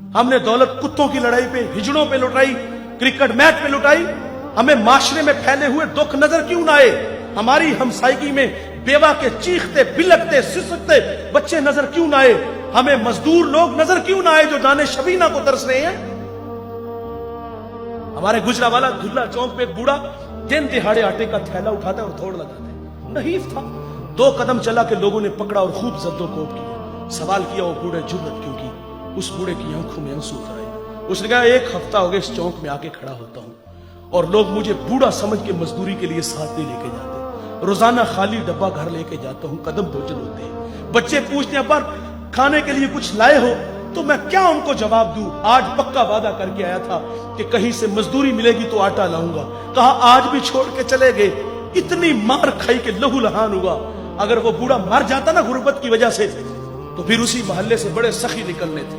हमने दौलत कुत्तों की लड़ाई पे, हिजड़ों पे लुटाई, क्रिकेट मैच पे लुटाई। हमें माशरे में फैले हुए दुख नजर क्यों ना आए? हमारी हमसायगी में बेवा के चीखते बिलकते सिसकते बच्चे नजर क्यों ना आए? हमें मजदूर लोग नजर क्यों ना आए जो दाने शबीना को तरस रहे हैं? हमारे गुजरावाला धुल्ला चौक पे एक बूढ़ा दिन दिहाड़े आटे का थैला उठाता और दौड़ लगाता है। नहीफ था। 2 कदम चला के लोगों ने पकड़ा और खूब जद्दोकोब किया। सवाल किया वो बूढ़े जुर्रत क्यों की? उस बूढ़े की आंखों में आंसू उतर आए। उसने कहा 1 हफ्ता हो गया इस चौक में आके खड़ा होता हूं और लोग मुझे बूढ़ा समझ के मजदूरी के लिए साथ नहीं लेके जाते। रोजाना खाली डब्बा घर लेके जाता हूं, कदम भोजन होते हैं। बच्चे पूछते हैं अब्बा खाने के लिए कुछ लाए हो? तो मैं क्या उनको जवाब दूं? आज पक्का वादा करके आया था कि कहीं से मजदूरी मिलेगी तो आटा लाऊंगा। कहा आज भी छोड़ के चले गए। इतनी मार खाई के लहू लहान हुआ। अगर वो बूढ़ा मर जाता ना गुर्बत की वजह से तो फिर उसी मोहल्ले से बड़े सखी निकलने थे।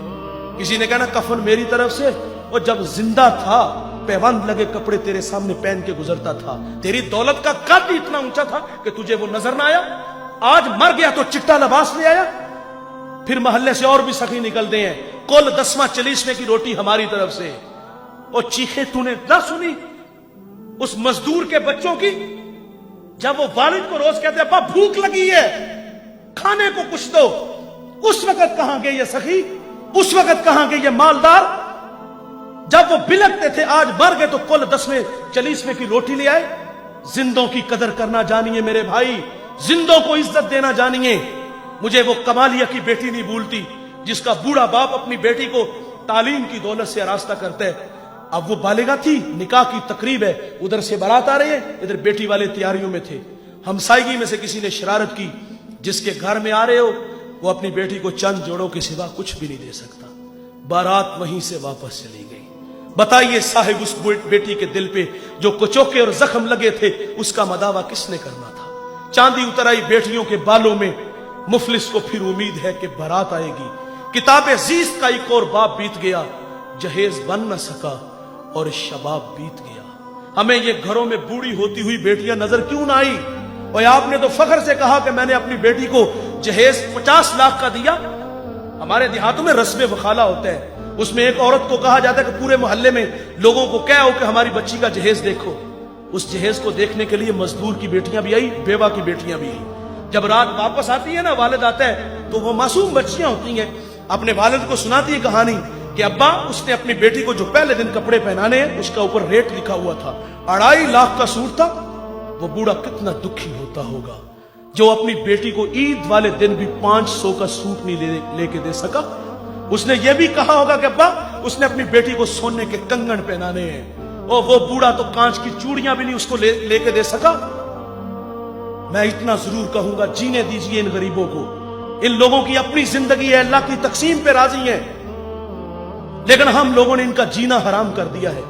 किसी ने कहा ना कफन मेरी तरफ से, और जब जिंदा था पैबंद लगे कपड़े तेरे सामने पहन के गुजरता था। तेरी दौलत का कद इतना ऊंचा था कि तुझे वो नजर ना आया। आज मर गया तो चिट्टा लिबास ले आया। फिर मोहल्ले से और भी सखी निकलते हैं। कुल 10वां 40वें की रोटी हमारी तरफ से। और चीखे तूने ना सुनी उस मजदूर के बच्चों की, जब वो वालिद को रोज कहते अब्बा भूख लगी है खाने को कुछ दो। उस वक्त कहां गए ये सखी? उस वक्त कहां गए ये मालदार? जब वो बिलकते थे आज मर गए तो कुल 10वें 40वें की रोटी ले आए। जिंदों की कदर करना जानिए मेरे भाई, जिंदों को इज्जत देना जानिए। मुझे वो कमालिया की बेटी नहीं भूलती जिसका बूढ़ा बाप अपनी बेटी को तालीम की दौलत से आरास्ता करता है। अब वो बालिगा थी, निकाह की तकरीब है, उधर से बारात आ रही है, इधर बेटी वाले तैयारियों में थे। हमसायगी में से किसी ने शरारत की, जिसके घर में आ रहे हो वो अपनी बेटी को चंद जोड़ों के सिवा कुछ भी नहीं दे सकता। बारात वहीं से वापस चली गई। बताइए साहिब उस बेटी के दिल पे जो कुचोके और जख्म लगे थे उसका मदावा किसने करना था? चांदी उतर आई बेटियों के बालों में। मुफलिस को फिर उम्मीद है कि बारात आएगी। किताबे जीस्त का एक और बाप बीत गया, जहेज बन न सका और शबाब बीत गया। हमें ये घरों में बूढ़ी होती हुई बेटियां नजर क्यों ना आई? और आपने तो फख्र से कहा कि मैंने अपनी बेटी को जहेज 50 लाख का दिया। हमारे देहातों में रस्म वखाला होता है, उसमें एक औरत को कहा जाता है कि पूरे मोहल्ले में लोगों को क्या हो कि हमारी बच्ची का जहेज देखो। उस जहेज को देखने के लिए मजदूर की बेटियां भी आई, बेवा की बेटियां भी आई। जब रात वापस आती है ना, वालिद आता है तो वो मासूम बच्चियां होती हैं, अपने वालिद को सुनाती है कहानी कि अब्बा उसने अपनी बेटी को जो पहले दिन कपड़े पहनाने हैं उसका ऊपर रेट लिखा हुआ था, 2.5 लाख का सूट था। वो बूढ़ा कितना दुखी होता होगा जो अपनी बेटी को ईद वाले दिन भी 500 का सूट नहीं लेके दे सका। उसने ये भी कहा होगा कि अब्बा उसने अपनी बेटी को सोने के कंगन पहनाने हैं, और वो बूढ़ा तो कांच की चूड़ियां भी नहीं उसको लेके दे सका। मैं इतना जरूर कहूंगा, जीने दीजिए इन गरीबों को। इन लोगों की अपनी जिंदगी है, अल्लाह की तकसीम पे राजी है, लेकिन हम लोगों ने इनका जीना हराम कर दिया है।